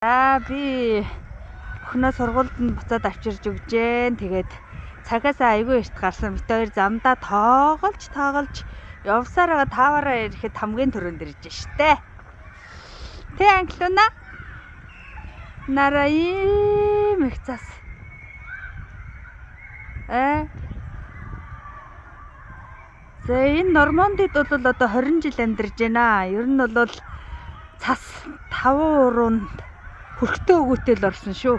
Би өхнөө сургуульд нь буцаад авчирж өгчээ. Тэгээд цагаасаа айгүй эрт гарсан. Бид хоёр замдаа тоглож явсаар байгаа тааваараа ирэхэд хамгийн түрүүнд ирж штэ. Тэ англиуна? Нараа ийм их цас. За энэ Нормандид бол одоо 20 жил амьдарч байна. Ер нь бол цас 5 уруунд хөрхтөө өгөөтэй л орсон шүү.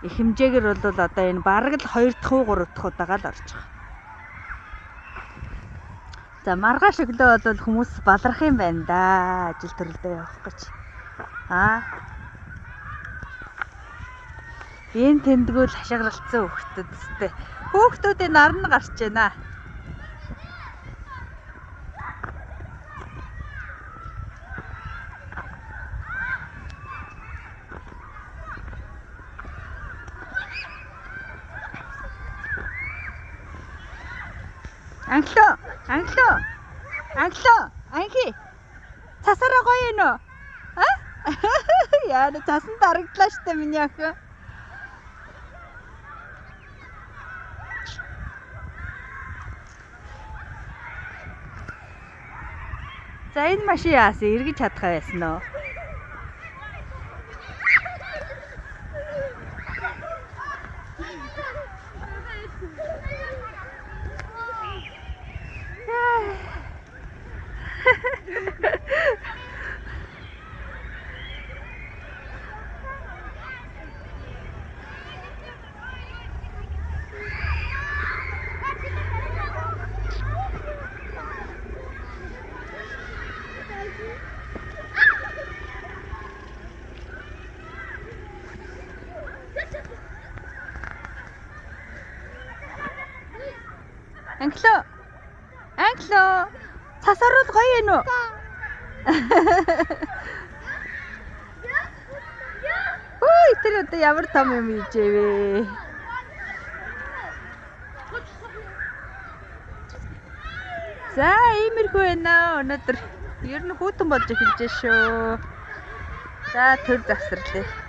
Их хэмжээгээр бол одоо энэ бараг л 2 дахь уу 3 дахь удаага л орж байгаа. За маргааш өглөө бол хүмүүс баларх юм байна да. Ажил төрлөө явах гэж. Энэ тэндгүүл хашгиралцсан хөхтөд өстэй. Хөөхтүүдийн нар нь гарч байна. Анхи. Цасараа гоё юм уу? Яа, цасан дарагдлаа штэ миний охин. За энэ машин яасан эргэж чадхаа байсан уу? Англио. Цасарууд гоё юм уу? Ой, тэр одоо ямар том юм ийжээ. За, иймэрхүү байна. Өнөөдөр ер нь хүүтэн болж эхэлж шүү. За, төр завсарлаа.